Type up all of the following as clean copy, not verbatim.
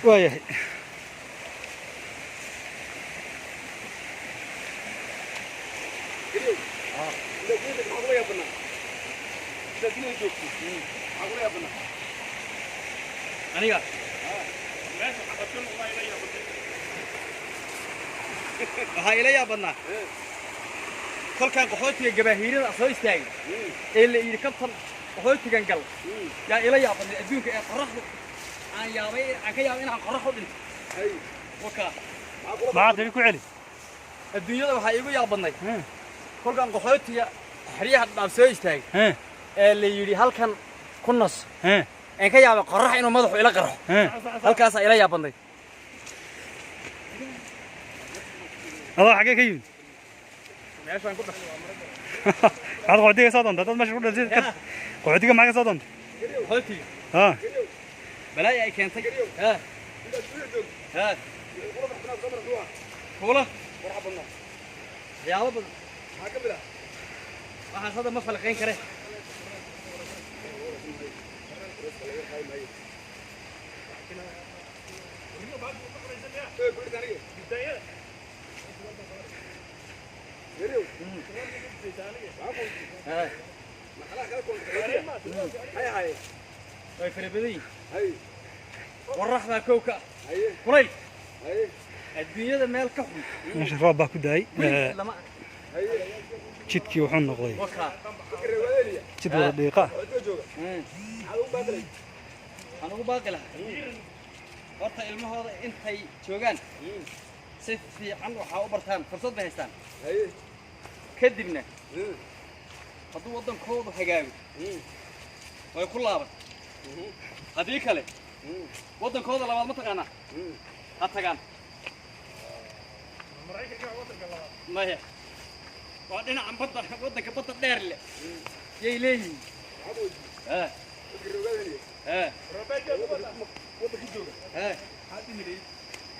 وايه أنا هاي ليا بنا كل كان قحوتي جباهيرنا أصلا يستاهل اللي يركبهم قحوتي كان قل يا إلي يا بنا الدنيا قرحه عن يامي عن كي يامين عن قرحه دين وكا ما عاد يكو علي الدنيا وحي يقول يا بنا كل كان قحوتي حريها أصلا يستاهل اللي يري هل كان كنص عن كي يامي قرح إنه مضح إلى قرح هل كاس إلي يا بنا الله حقك يجي ماشي أنا كنت هذا قعدتي صادم ده مش كل زين قعدتي معك صادم قحوتي بلاي أي كانت كولا يا رب هذا ما فلقين كره هاي فريبدي والرحمة كوكا قليل الدنيا مال كحل مش رابع كداي جدكي وحن نقضي جد ولا دقيقة أنا هو باقي لها horta ilmahooda intay joogan si fiican waxa u bartaan fursad bay haystaan kadibna hadduu wadankoodu hagaago way ku laaban haddii kale wadankooda labaad ma taqaanaa ha tagaan maya waa dhinacan badda wadanka badda dheer leh yay leeyihiin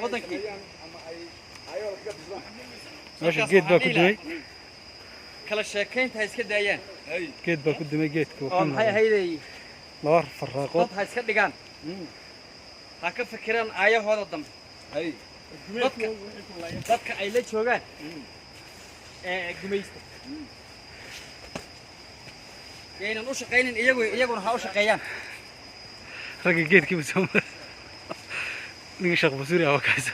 wadankii ماشي جيت باكو kala sheekaynta ha iska daayaan جيت باكو دمي جيت oo maxay hayday لوار فراقود dad ha iska dhigaan ha ka fikiraan aayahooda dambe dadka ay la joogaan gumaysta yaynan u shaqaynin iyaguna ha u shaqeeyaan رجع جيت كيف سوى نيجي شغل بسوري أو كذا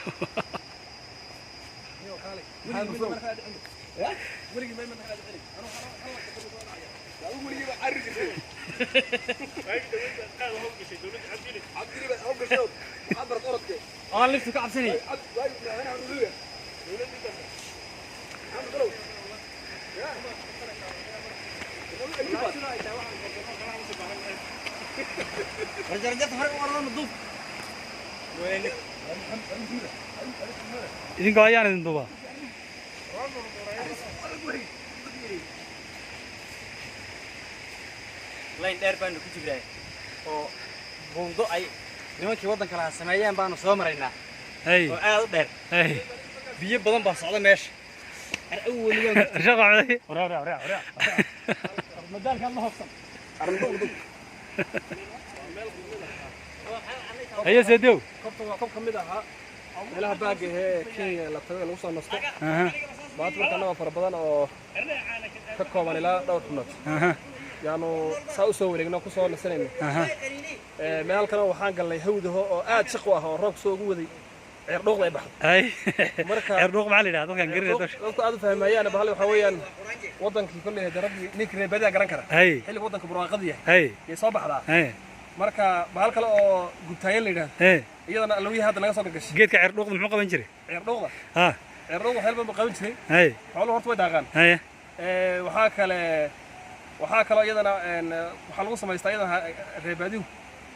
أنا لسه كعب سني رجعت هرب ورا الضوء وينك إذن قايان إذن دوبا layn dheer baanu ku jiraa oo buundo ay nimankii waddanka lahaa sameeyeen baanu soo maraynaa oo aad u dheer biyo badan baa socda meesha رجع عليه مدان كان ما هوصل هيا سيدو كوب كميد ahaa meelaha baaga ee Kenya la tago lagu soo nasto baad markaa fara badan oo ka kooban ilaa dhowr xubnood yaanu saa u soo wareegno ku soo nasanayno meel kale waxaan galnay hawdaho oo aad shaqo ah oo roob soo ugu waday cirdhoq ay baxday marka cirdhoq ma leeyahay dadkan garin dadku aad fahmayaan bahal waxa weeyaan wadankii kullee darabii ninkii bada garan kara xilli wadanka barwaaqada yahay ay soo baxdaa marka bahal kale oo gubtaayo la yiraahdo iyadana alwii hadda laga soo gashay geedka cirdhoqda muxuu qaban jiray cirdhoqda cirdhoq waxa halba qaban jiray xoolo horta way daaqaan waxaa kale iyadana waxa lagu samaystaa iyadana reebaadigu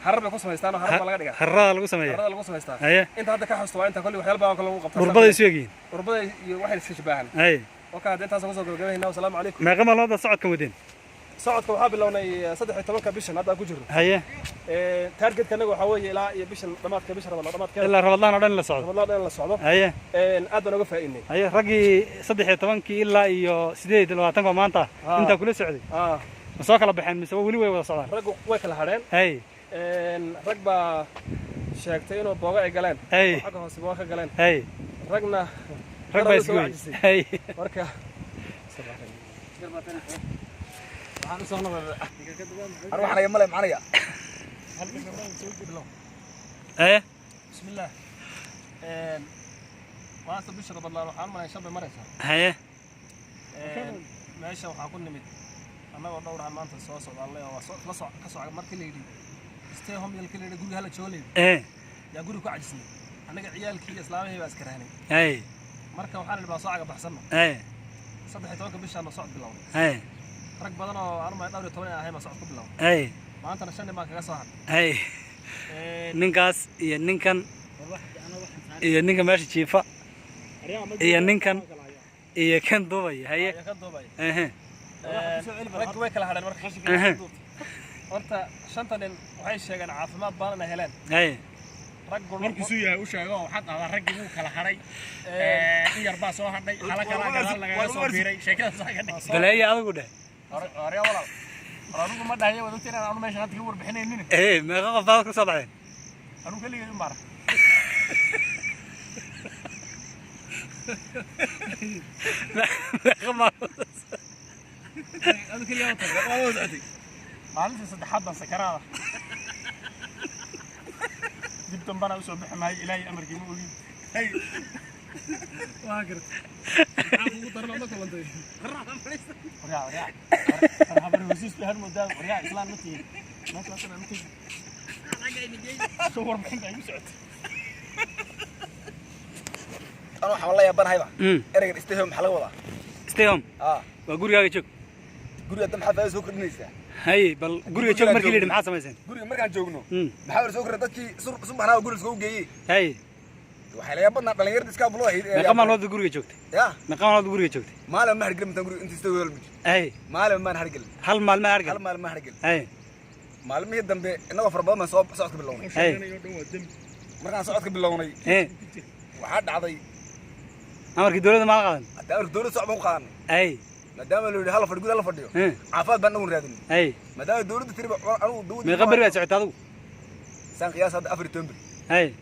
harar bay ku samaystaan oo harar laga dhigaa harada lagu sameeyaa harada lagu samaystaa inta hadda ka xasto waa inta kulli waxyaalo badan lagu qabtaa urbada isu eegin urbada iyo waxay iska shabahan وكان intaas ku soo gabagabeynaa wassalaamu calaykum ma qama looda socodka wadeen socodka waxa bilownay 13 bishan hadda ku jiro targetka anagu waxa weeye ilaa iyo bishan dhamaadka bisha Ramadaan ilaa Ramadaan oo dhan la socdo Ramadaan la socdo aad baan uga faa'iidnay ragii 13 ilaa iyo 28 maanta inta kula socday ma soo kala baxeen mise wali way wada socdaan rag way kala hadheen rag ba sheegtay inuu booga ay galeen Hey. xagga hoose booga ka galeen Hey. ragna Rag baa isku Hey. marka waxaan soo noqday أنا مالي معايا Eh. bismillah maanta bisha Ramadaan waxaan maray shabay maraysa Haye. meesha waxaan ku nimid annagoo dhowr aan maanta soo socdaalay oo la soo ka soo markii la yiri stay home yalka la yiri guriga hala joolay Eh. yaa guriga ku cajisnay anaga ciyaalkii islaamahay baa iska raanay Hey. marka waxaan nibaa soo caga baxsano Hey. 13 bisha ma socod bilowday Hey. rag badan oo armay dhowr iyo 10 ahay ma socod ku bilowday Hey. maanta shan baan kaga soo hadhay Hey. Ninkaas iyo ninkan iyo ninka meesha jiifa iyo ninkan iyo kan duubay haye ka doobay rag way kala hadheen marka horta shanta nin waxay sheegeen caafimaad badan ay heleen haye rag markuu suu yahay u sheego waxa qaba raggii uu kala haray in yar baa soo hadhay hala kala gadaal laga soo biiray sheekada saaka dhig baleeya adigu dheh hore walaal anigu ma dhahayo wada tiraan anu meesha hadda ka warbixinaynin meeqa qof baad ku soo baxdeen anu kaliya u mara meeqa maalmood anu kaliya u tagay waa wadaatay maalintii saddexaad baan sakaraada dib dambana u soo bixi maayo ilaahay amarkii ma ogi hay waa gartay maxaa ugu darna ma kulantay وريا خبر وسيس في هالمدة وريا إسلام متي ما تلاقينا متي صور محمد يسعد أنا حوالله يا بنا هيبة إرجع استهم حلقة ولا استيهم وقولي هاي شوك قولي قدام حد فايز سكر نيسا هاي بل قولي شوك مركي لي محاسة مثلا قولي مركان جوجنو بحاول سكر دتشي سب أنا أقول سكوا جاي هاي وحلا يا بنا بلا يرد سكاب الله مقام الله بقولي شوكتي يا مقام الله بقولي شوكتي ما لما هرجل من تقول أنت تستوي المج هاي ما لما هرجل هل مال ما هل أرجع ما لما هرجل هاي ما لما يدم ب إنه فرب ما صاب صعد باللون هاي مركان صعد باللون هاي وحد عضي أمرك الدولة ما قادن دام الدولة صعب مقارن هاي ما دام اللي هلا فرد هلا فرديو عفاد بنقول رادين هاي ما دام الدولة تريب أنا دولة من قبل بس عتادو سان قياس هذا أفري تمبر هاي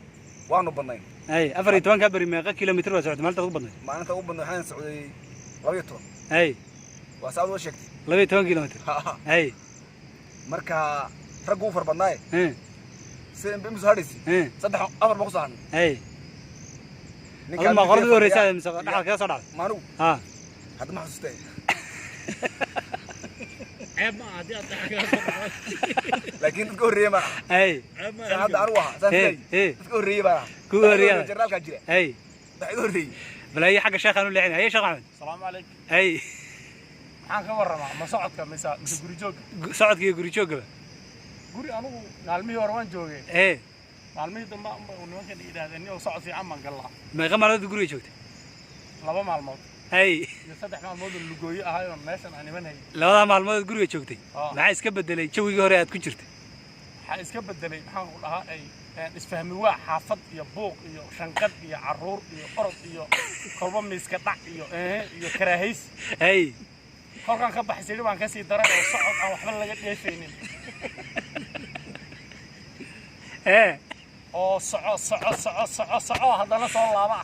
وانو بنين هاي أفريت وان كبر ميقا كيلومتر وسعود مالته غبنا ما أنت أقول حين سعودي لبيتهم هاي وسعود وشكت لبيت 1 كيلومتر هاي مركا رجوا فربناي ها سين بيمس هاريسي ها صدق أفر بقصان هاي هذا ما قرض ورسالة مسك نحن كذا صار ما نو ها هذا ما حسيته عيب ما عادي لكن تقول ريما هاي هذا أروح هاي تقول ريما كل ريال جرال كجرا هاي تقول ري بلا أي حاجة شيخ أنو لعين هاي شيخ أحمد السلام عليكم هاي maxaan ka warramaa ma socodka mise guri joogga صعد كي يقولي شو قبل guri anigu maalmihii hore waan joogay إيه maalmihii dambe nimankan yidhaahdeen nin socod fiican baan gallaa ما يقام على ذكوري شوكت 2 maalmood هاي iyo 3 maalmood oo lugooyo ahay oo meeshan aan imanayay لا ما المرة ذكوري شوكتي ما عايز كبد لي شو يجي هريات كنشرت waxaa iska bedelay maxaan ku dhahaa ay isfahmi waa xaafad iyo buuq iyo shanqad iyo caruur iyo orod iyo kolba miiska dhac iyo karaahays هاي halkan ka baxsay baan ka sii daray oo socod aan waxba laga dheefaynin إيه oo soco haddana soo laaba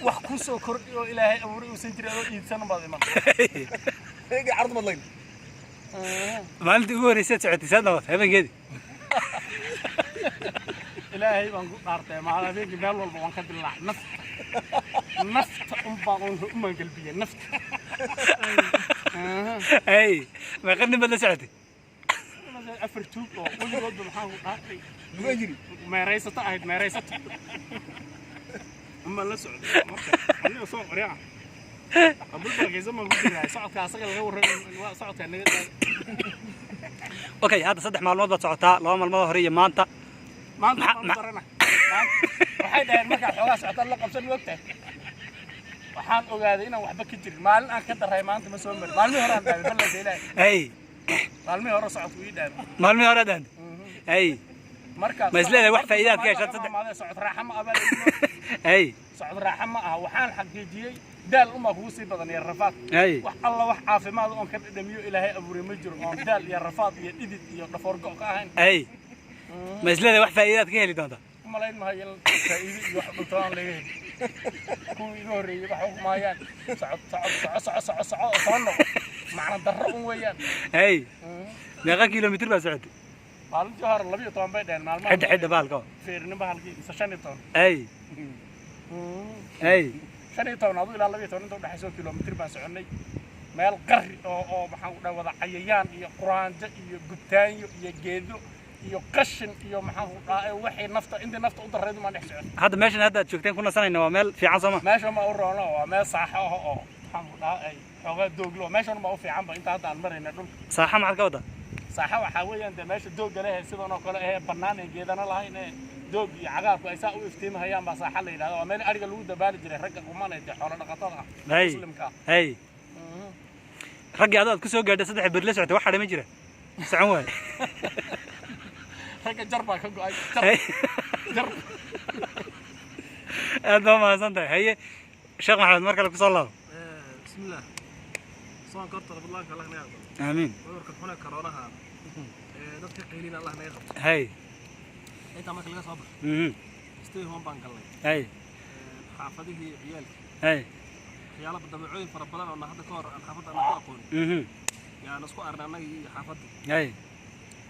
wax ku soo kordhi oo ilaahay abuuray uusan jirin oo iibsan baad iman هيك عرض مضلين ما أنت هو رئيس سعودي سادنا فهمين كذي ilaahay baan ku dhaartay maalmaheedii meel walba waan ka dilaa nafta uma qalbiye nafta هاي ما يقدم بدل سعودي afar tuug oo weligoodba maxaan ku dhaartay مجري meeraysato ahayd meeraysato ama la socdo marka aniga soo qoryaa abul barkaysa ma ku jiraa socodka asaga laga warramay waa socodka naga أوكي هذا صدق معلومات بتصعطها لو ما المرة هرية ما أنت maanta waxaan barana waxay dhaheen markaa xoogaa socotaan la qabsan wogtahay waxaan ogaaday inaan waxba ka jirin maalin aan ka daray maanta ma soo marin maalmihii hore aan dhaabay ballanka ilaahay هاي maalmihii hore socodku ii dhaabay ما المرة هذا هاي marka ما يسلي wax faa'iidaad ka heshay saddex socod raaxa ma abal هاي socod raaxa ma aha waxaan xaqiijiyay daal uma kugu sii badan iyo rafaad هاي wax alla wax caafimaad oo ka dhadhamiyo ilaahay abuuray ma jiro oo daal iyo rafaad iyo dhidid iyo dhafoor go' ka ahayn هاي ما إسلام واحد فائدات كهلي دانتا malayn maayo faa'iido iyo wax dhuntaan laga heli kuwii iga horreeyay waxa maayaan socod soo noqo macna darro un weeyaan هاي meeqa kilomitir baa socotay maalintii hore 12 bay dheen maalmaha xidda baalka feerina bahalkii 15 ay ay 15 adu ilaa 12 inta u dhaxayso kilomitir baan soconay meel qarri oo maxaan u dhaw wada cayayaan iyo quraanjo iyo gubtaanyo iyo geedo iyo qashin iyo maxaan u dhaay wixii nafta inta nafta u dareedo ma dhex socon hadda meeshan hadda aad joogteen kuna sanayna waa meel fiican Soomaa meesha ma u roono waa meel saaxo oo maxaan u dhaay xogaa dooglo meeshan ma u fiican ba inta hadda aan marayna dhul saaxa maxaad ka wada saaxa waxa weeyaan de meesha doog leh sidoo oo kale ee banaan ee geedana lahayn ee doog iyo cagaarku ay saa u iftiimahayaan ba saaxa la yiraahdo waa meel ariga lagu dabaali jiray ragga qumanayda xoolo dhaqatada ah muslimka hay ragga aad ku soo gaadhay saddex bir la socotay waxa dhama jira socon waay ragga jarba ka go'ay jar aad ma santahay haye sheekh maxamed mar kale ku soo laabo bismillah soo korto rabbilaanka Allah na yaqbal amiin cudurka xuna koronaha dadka qeylina Allah na yaqbal hay inta marka laga soo baxo stay home baan galnay hay xaafadihii ciyaalka hay waxyaalo badamacooyin fara badan oo hadda ka hor xaafadda aan ku aqoon yaa isku arnaa annaga iyo xaafadda hay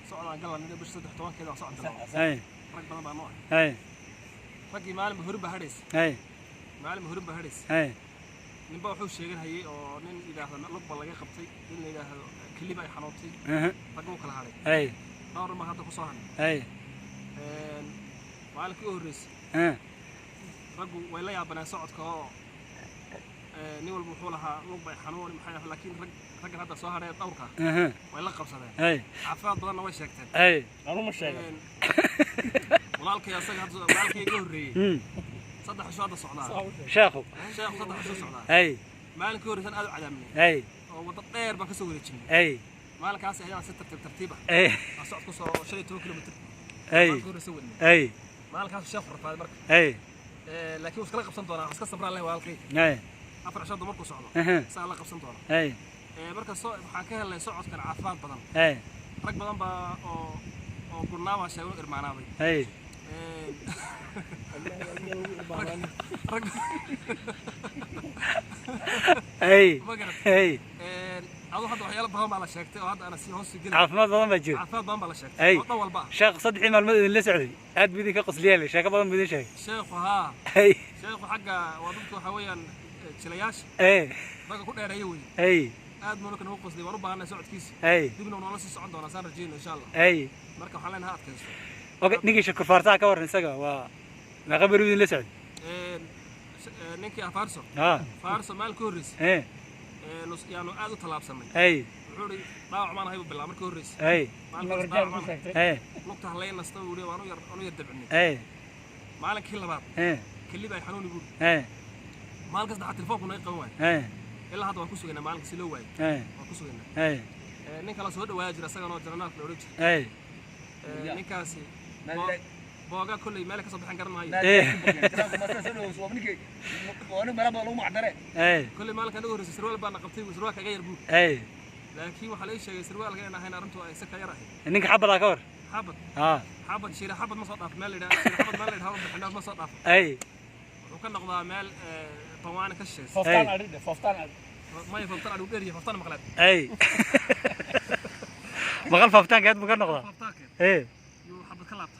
socdaan galnay bish 13 keeda socdaan hay rag badan baa noo hay ragii maalin hore ba hadhays hay maalin hore ba hadhays hay ninba wuxuu sheeganayay oo nin ilaahdo lug bal laga qabtay in la yiraahdo kaliba ay xanuuntay rag uu kala haray hay dhowr ma hadda ku soo hanay hay maalintii horeysay raggu way la yaabanaa socodka oo nin walba wuxuu lahaa lug bay xanuun maxay laakiin raggan hadda soo haray dhowrka way la qabsadeen hay caafimaad badanna way sheegteen hay anu ma sheegay walaalkay asaga hadda walaalkay iga horreeyay saddex soo hadda socdaa sheekhu saddex soo socdaa hay maalintii horeysay aad u cadaamnay hay oo wada dheer baan ka soo wareejinay hay maalinkaas ayaan si tartiib ah hay socodku soo 15 kilomitir hay hay maalinkaas sheekhu rafaad marka hay laakiin wuu iska qabsan doonaa iska sabraan leh walaalkay hay afar shado markuu socdo saa la qabsan doona hay marka waxaan ka helnay socodkan caafimaad badan hay rag badan baa oo gurnaaba sheego irmaanaaday hay hay hay adu hadda waxyaalo badan baa la sheegtay oo hadda ana si hoos gelin caafimaad badan baa jira caafimaad badan baa la sheegtay oo dhan walba sheekh saddex maalmood idin la socday aad bidin ka qosliyay sheeko badan bidin sheegay sheekhu haa hay sheekhu xagga waa dadku waxa weeyaan jilayaasha ragga ku dheereeyo wey hay aad ma marka nagu qosliyay waan u baahanay socodkiisa hay dibna noola sii socon doonaa saan rajayno insha Allah hay marka waxaan leenahay adkaysto okay ninkii shakir faartaa ka waran isaga waa ma qabar idin la socday ninkii afaarso faarso maalin ka horeysay yaanu aad u talaabsanay hay wuxuu ri dhaawac maan hayba bilaa markii horeysay hay hay lugta halayna nasta uu ri waan u yar dabcinay hay maalinkii labaad kaliba ay xanuun igu hay maalinkaas dhaxal telefoonku naga qaban waay hay ilaa hadda waan ku sugaynaa maalinka si loo waayay waan ku sugaynaa hay nin kala soo dhawaaya jira isagana oo janaalka la oran jiray hay ninkaasi booga kulley meel ka soo bixin karan maayo kulley maalinka aniga horreysay sarwaal baan qabtay sarwaalka iga yar buu laakiin waxaa la ii sheegay sarwaalka inaan ahayn arrintu ay si ka yar ahayd ninka xabadaa ka war xabad shiira xabad ma soo dhaaf meel la yidhaha shiira xabad meel la yidhaha bixinaa ma soo dhaaf wuxuu ka noqdaa meel tawaani ka shisheys foftaan maya foftaan adhigu dheeriya foftaan maqleed maqal foftaankeed buu ka noqdaa yuu xabad ka laabta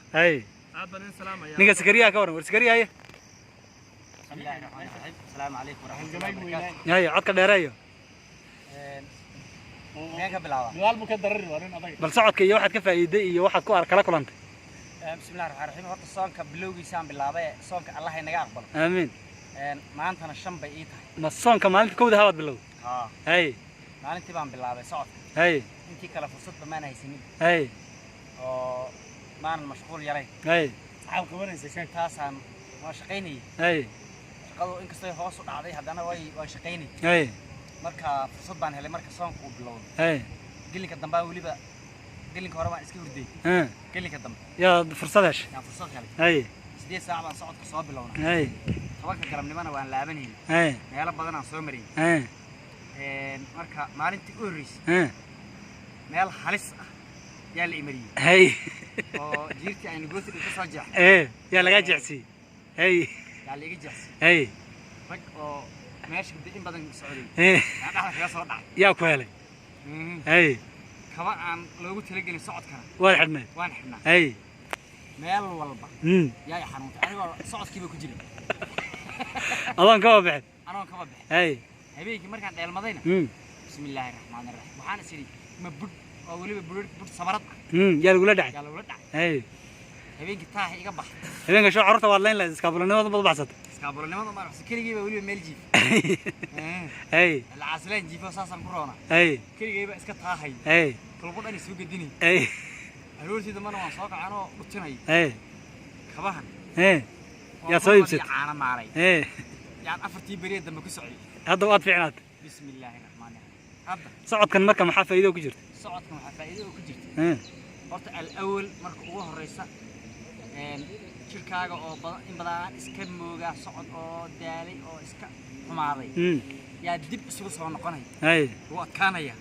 aad baan idin salaamaya ninka sakariyaa ka waran war sakariyaa السلام عليكم ورحمة الله وبركاته. هاي عدك ديريو. مين كبلاوة؟ قال مكدر الورين أضيق. بل صعد كي واحد كفايدة واحد كوار كلا كلانت. بسم الله الرحمن الرحيم. هذا الصون كبلوجي سام بالله صون الله ينجاقبل. آمين. ما أنت الشم بقيتها. ما الصون كمان كود هذا بالله. هاي. ما أنت بام بالله صعد. هاي. أنت كلا فرصة بما أنا يسنين. هاي. ما أنا مشغول يراي. هاي. عاو كمان إنسان تاسع ما شقيني. هاي. قالوا إنك استوي هوس وعادي هذا أنا واي شقيني. هاي. مركا فرصة بان هلا مركا صون كوبلون. هاي. قل لك الدم باولي بقى. قل لك هربان إسكي وردي. قل لك الدم. يا فرصة إيش؟ يا فرصة خالي. هاي. سديت ساعة بان صعد كصواب بلونه. هاي. طبعا كلام نبنا وان لعبني. هاي. يلا بدنا نسومري. هاي. مركا مالنتي أوريس. هاي. مال حلس. يا اللي إمري هاي جيرتي أنا قلت لك تصرجع ايه يا لقى جعسي هاي يا اللي يجي جحس هاي رج ماشي بدين بدن سعودي ايه أنا أحلى خلاص رضع يا كوالي هاي كمان عن لو قلت لك إني صعد كنا واحد حدنا وين حنا هاي ميل والبا يا حنوت أنا صعد كيف كجري أظن كوا بعد أنا كمان هاي هبيك مركان ديال مدينة بسم الله الرحمن الرحيم وحنا سيري ما بد أولي بد صبرت يا الولد دعي يا الولد هاي هبيك تاهي يقبح هبين شو عرفت والله لا اسكابلوني ما بضبعصت اسكابلوني ما بس كلي ولي ميل جيف هاي العسلين جيف اساسا كورونا هاي كلي اسك تاهي هاي كلبود اني سوق ديني هاي هلولتي دمان وان سوق عنو دتناي هاي كباhan هاي يا صيبست انا ماري هاي يعني أفرتي بريد دم كسعي هذا وقت فعنات بسم الله الرحمن الرحيم هذا صعد كان مركب محا فايده وكجرت صعد كان محا فايده وكجرت horta الأول marka ugu horeysa jirkaaga oo badan in badan iska mooga socod oo daalay oo iska xumaaday yaa dib isugu soo noqonay oo adkaanaya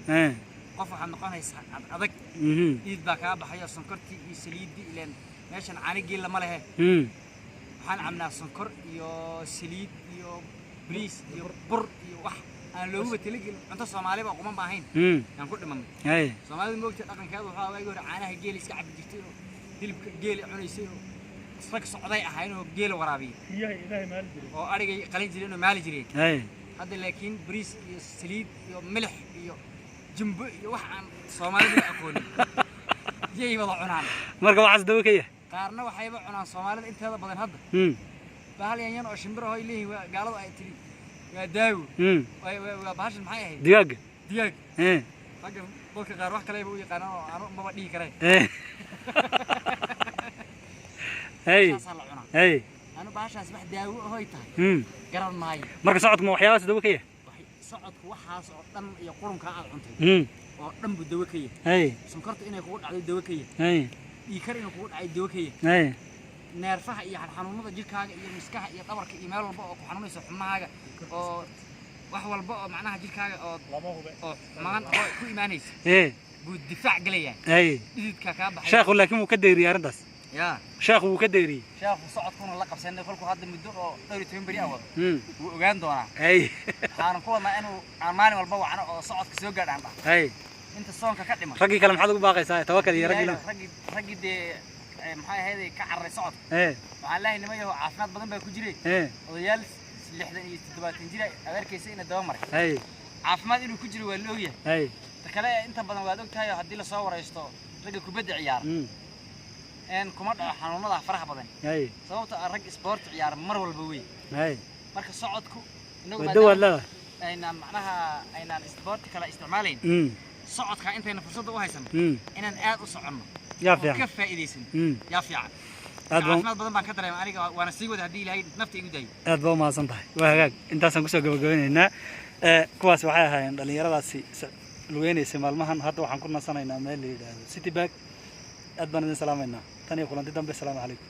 qof waxa noqonaysa adag iid baa ka baxaya sonkortii iyo saliidii ileen meeshan caanigii lama lehe waxaan cabnaa sonkor iyo saliid iyo bariis iyo bur iyo wax aan loogu talagelin cunto Soomaali ba quman baahayn aan ku dhimanay Soomaalida moogta dhaqankeedu waxa ay hore caanaha geel iska cabi jirtay hilibka geel cunaysay rag socday ahayn oo geel waraabiyo ilaahay maal jiray oo arigay qalin jireen oo maal jireen hadda laakiin bariis iyo saliid iyo milix iyo jumbo iyo wax aan Soomaalida aqoonin yey wada cunaan marka waxaas dawo ka yahay qaarna waxayba cunaan Soomaalida inteeda badan hadda bahal yan oo shimbiro ay leeyihiin gaalada ay tiri يا داو باش maxay ahayd digaag ragga dadka qaar wax kale ay u yaqaanaan oo ma dhigi kareen hey anu baashaas wax daawo ah ay tahay garan maayo marka socodku waxyaabo dawo ka yahay socodku waxaas oo dhan iyo qurunka aad cuntay oo dhan buu dawo ka yahay sonkorta inay kugu dhacdo dawo ka yahay dhiikar inuu kugu dhacay dawo ka yahay neerfaha iyo xanuunada jirkaaga iyo miskaha iyo dhabarka iyo meel walba oo ku xanuunayso xubnahaaga oo wax walba oo macnaha jirkaaga oo maan oo ku iimaanaysa buu difaac galaya dhididka ka baxay sheekhu laakiin uu ka deeriyay arintaas ya sheekhu uu ka deeriyay sheekhu socodkuna la qabsanay kolku hadda muddo oo 12 bari awad wuu ogaan doonaa waxaan ku wadnaa inuu maalin walba wacno oo socodka soo gaadhaan inta soonka ka dhiman ragii kale maxaad ugu baaqaysaa tawakkal iyo ragii de maxay ahayd ka carray socod waxaan laahay nimayo caafimaad badan baa ku jiray odayaal 60 iyo 70 jira adeerkaysa in daba maray caafimaad inuu ku jiro waa la ogyahay kale inta badan waad ogtahay haddii la soo wareysto ragga kubadda ciyaar kuma dhaco xanuunada faraha badan sababtoo ah rag sport ciyaar mar walba way marka socodku inagu aynaan macnaha aynaan sport kala isticmaalayn socodka intayna fursad u haysan inaan aad u soconno يا فيعن كيف فائديسن يا فيعن عافماد بدن baan ka dareemay aniga waana sii wada hadii ilaahay nafta igu day aad baa ma santahay waa hagaag intaas aan ku soo gabagabeynayna kuwaas waxay ahaayeen dhalinyaradaasi lugeynaysa maalmahan hadda waxaan ku nasanaynaa meel la yiraahdo City Bag aad baan idin salaameynaa tan iyo kulanti dambe salaamu calaykum